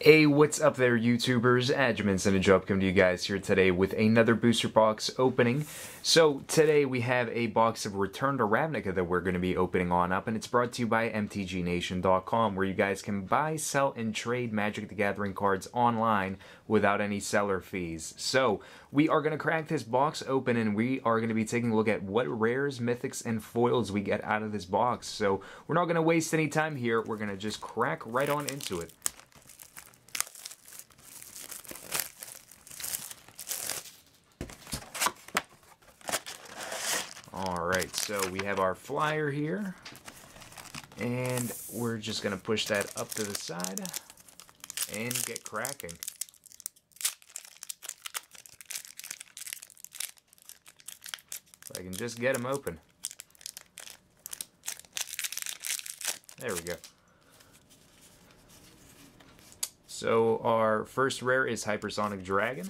Hey, what's up there, YouTubers? Adjumants and a Job coming to you guys here today with another booster box opening. So today we have a box of Return to Ravnica that we're going to be opening on up, and it's brought to you by MTGNation.com, where you guys can buy, sell, and trade Magic the Gathering cards online without any seller fees. So we are going to crack this box open, and we are going to be taking a look at what rares, mythics, and foils we get out of this box. So we're not going to waste any time here. We're going to just crack right on into it. Alright, so we have our flyer here, and we're just going to push that up to the side and get cracking. If I can just get them open. There we go. So our first rare is Hypersonic Dragon.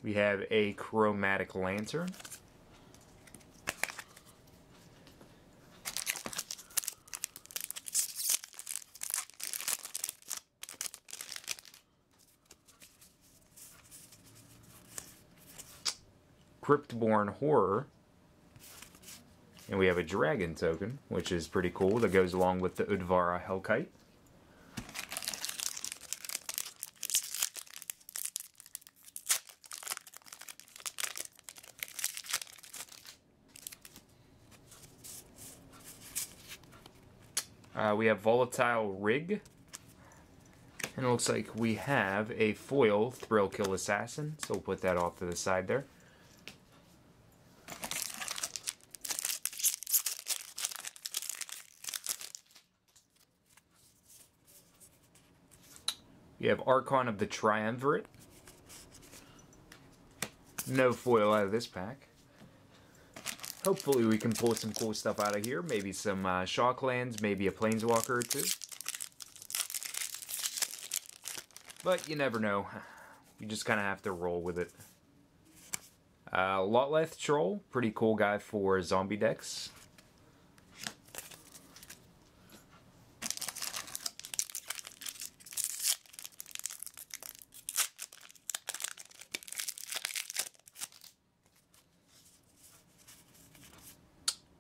We have a Chromatic Lantern. Cryptborn Horror. And we have a Dragon token, which is pretty cool, that goes along with the Udvara Hellkite. We have Volatile Rig, and it looks like we have a foil Thrillkill Assassin, so we'll put that off to the side there. We have Archon of the Triumvirate. No foil out of this pack. Hopefully we can pull some cool stuff out of here. Maybe some Shocklands, maybe a Planeswalker or two. But you never know. You just kind of have to roll with it. Lotleth Troll, pretty cool guy for zombie decks.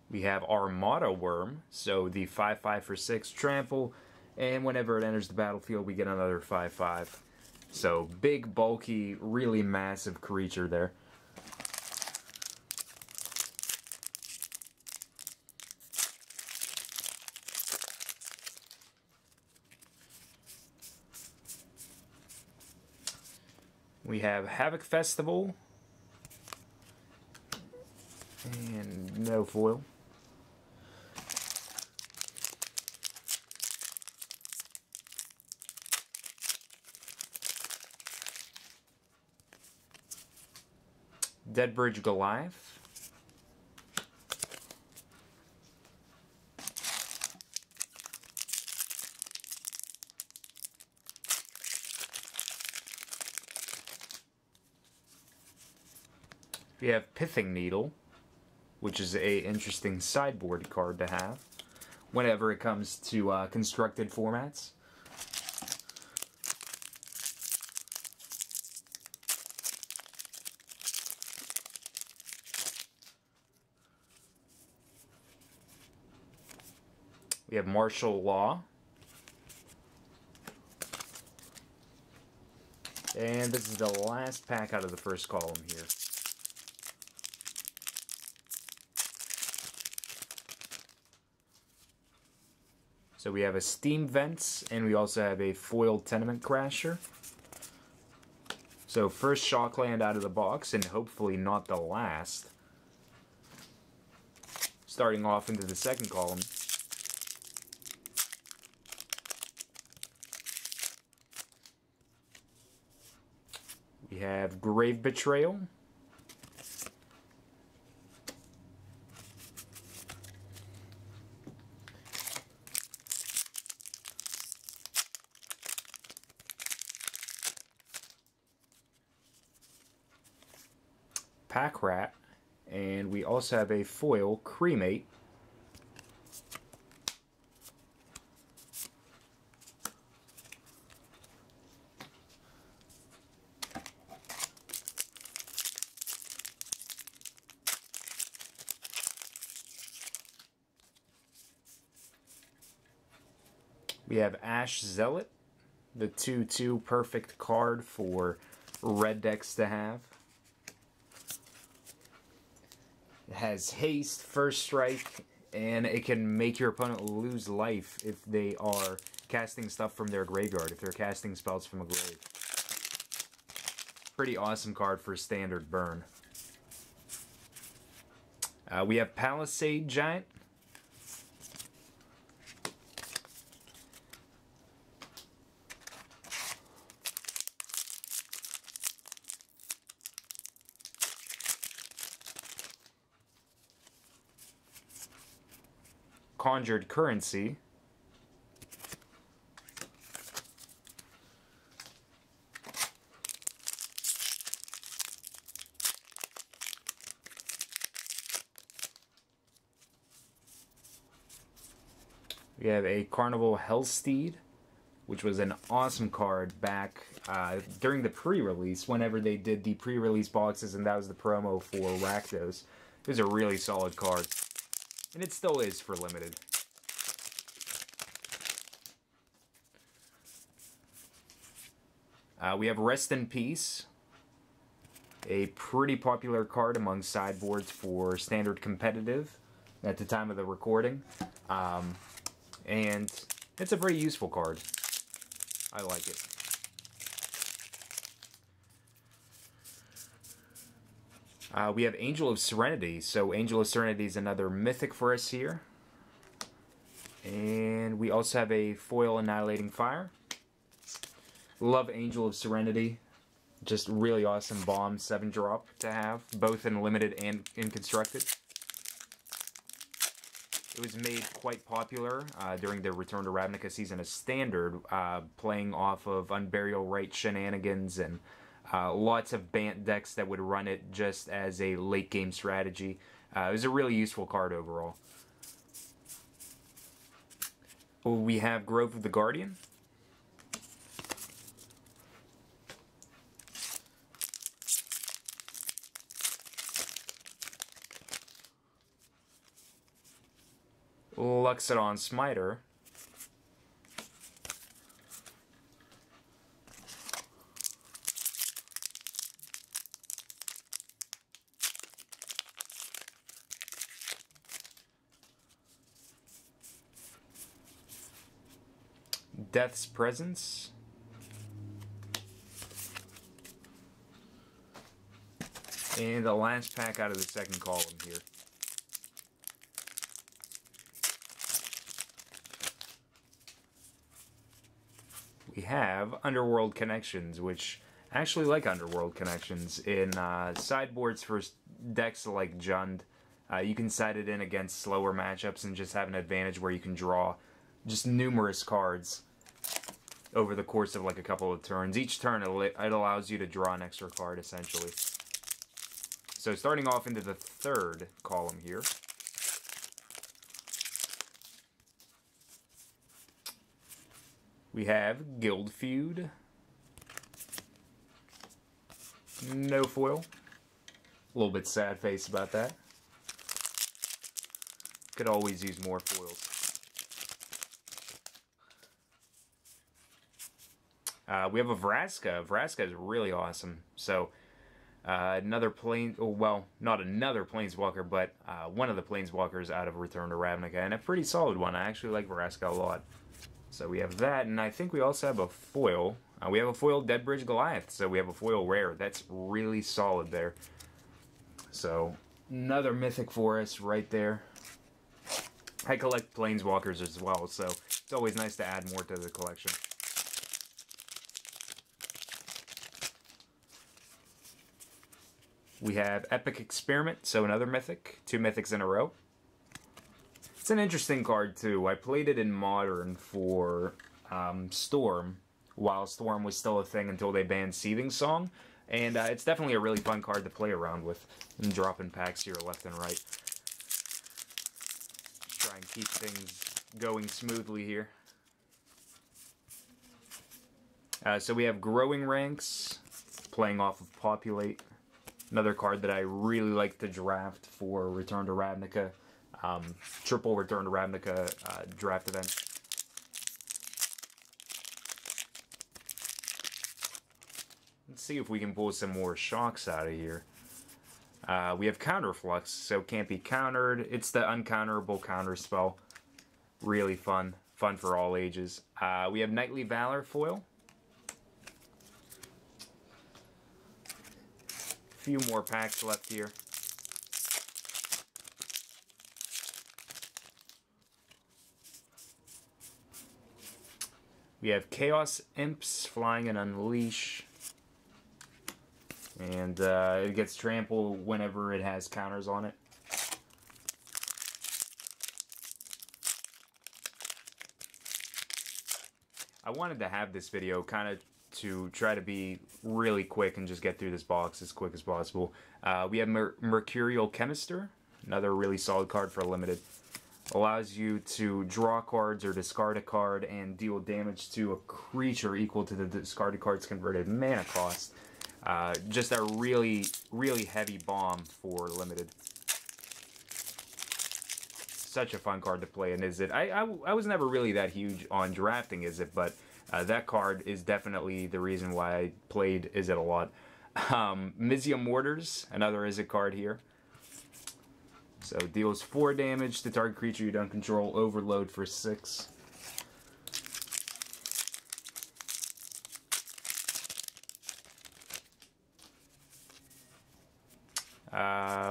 We have Armada Worm, so the 5/5 for 6 trample, and whenever it enters the battlefield we get another 5/5. So big, bulky, really massive creature there. We have Havoc Festival, and no foil. Deadbridge Goliath. We have Pithing Needle, which is a interesting sideboard card to have whenever it comes to constructed formats. We have Martial Law. And this is the last pack out of the first column here. So we have a Steam Vents, and we also have a foiled Tenement Crasher. So first Shockland out of the box, and hopefully not the last. Starting off into the second column. We have Grave Betrayal. Pack Rat, and we also have a foil Cremate. We have Ash Zealot, the 2/2 perfect card for red decks to have. It has haste, first strike, and it can make your opponent lose life if they are casting stuff from their graveyard, if they're casting spells from a grave. Pretty awesome card for standard burn. We have Palisade Giant. Conjured Currency. We have a Carnival Hellsteed, which was an awesome card back during the pre-release, whenever they did the pre-release boxes, and that was the promo for Rakdos. It was a really solid card. And it still is for limited. We have Rest in Peace, a pretty popular card among sideboards for standard competitive at the time of the recording. And it's a pretty useful card. I like it. We have Angel of Serenity. So Angel of Serenity is another mythic for us here. And we also have a foil Annihilating Fire. Love Angel of Serenity. Just really awesome bomb 7-drop to have, both in limited and in constructed. It was made quite popular during the Return to Ravnica season as standard, playing off of Unburial Rite shenanigans and lots of Bant decks that would run it just as a late game strategy. It was a really useful card overall. We have Grove of the Guardian. Luxodon Smiter. Death's Presence. And the last pack out of the second column here. We have Underworld Connections, which I actually like Underworld Connections. In sideboards for decks like Jund, you can side it in against slower matchups and just have an advantage where you can draw just numerous cards over the course of like a couple of turns. Each turn it allows you to draw an extra card, essentially. So starting off into the third column here. We have Guild Feud. No foil. A little bit sad face about that. Could always use more foils. We have a Vraska. Vraska is really awesome. So, another plane... Oh, well, not another Planeswalker, but one of the Planeswalkers out of Return to Ravnica. And a pretty solid one. I actually like Vraska a lot. So we have that, and I think we also have a foil. We have a foil Deadbridge Goliath, so we have a foil rare. That's really solid there. So, another mythic for us right there. I collect Planeswalkers as well, so it's always nice to add more to the collection. We have Epic Experiment, so another mythic. 2 mythics in a row. It's an interesting card, too. I played it in Modern for Storm, while Storm was still a thing until they banned Seething Song. And it's definitely a really fun card to play around with and dropping packs here left and right. Just try and keep things going smoothly here. So we have Growing Ranks, playing off of Populate. Another card that I really like to draft for Return to Ravnica. Triple Return to Ravnica draft event. Let's see if we can pull some more shocks out of here. We have Counterflux, so can't be countered. It's the uncounterable counter spell. Really fun. Fun for all ages. We have Knightly Valor foil. Few more packs left here. We have Chaos Imps, Flying and Unleash. And it gets trampled whenever it has counters on it. I wanted to have this video kind of to try to be really quick and just get through this box as quick as possible. We have Mercurial Chemister, another really solid card for limited. Allows you to draw cards or discard a card and deal damage to a creature equal to the discarded card's converted mana cost. Just a really, really heavy bomb for limited. Such a fun card to play in Izzet. I was never really that huge on drafting Izzet, but that card is definitely the reason why I played Izzet a lot. Mizzium Mortars, another Izzet card here. So deals 4 damage to target creature you don't control, overload for 6.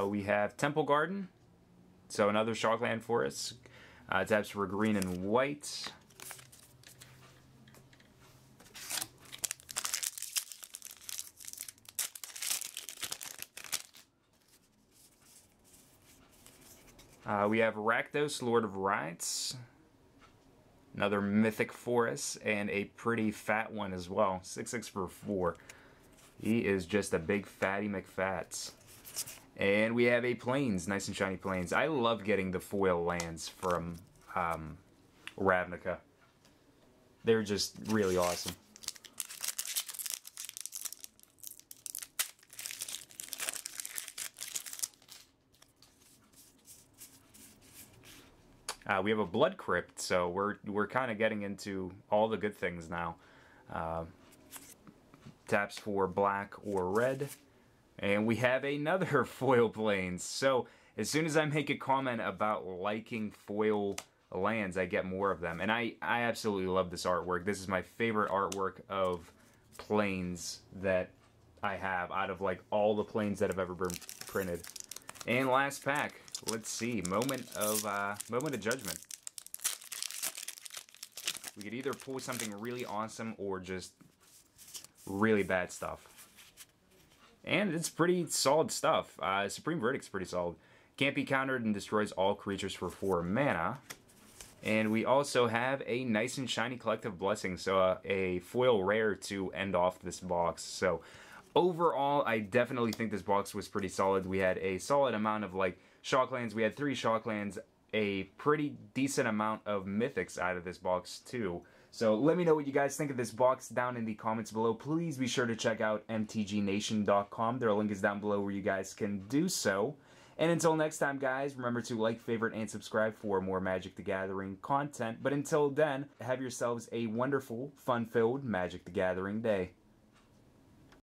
We have Temple Garden, so another Shockland for us. Taps for green and white. We have Rakdos, Lord of Rites. Another Mythic Forest, and a pretty fat one as well. 6/6 for 4. He is just a big fatty McFats. And we have a Plains, nice and shiny Plains. I love getting the foil lands from Ravnica. They're just really awesome. We have a Blood Crypt, so we're kind of getting into all the good things now. Taps for black or red. And we have another foil Plains. So as soon as I make a comment about liking foil lands, I get more of them. And I absolutely love this artwork. This is my favorite artwork of Plains that I have out of like all the Plains that have ever been printed. And last pack. Let's see. Moment of Judgment. We could either pull something really awesome or just really bad stuff. And it's pretty solid stuff. Supreme Verdict's pretty solid. Can't be countered and destroys all creatures for 4 mana. And we also have a nice and shiny Collective Blessing, so a foil rare to end off this box. So overall, I definitely think this box was pretty solid. We had a solid amount of like Shocklands. We had 3 Shocklands, a pretty decent amount of Mythics out of this box too. So let me know what you guys think of this box down in the comments below. Please be sure to check out mtgnation.com. Their link is down below where you guys can do so. And until next time, guys, remember to like, favorite, and subscribe for more Magic the Gathering content. But until then, have yourselves a wonderful, fun-filled Magic the Gathering day.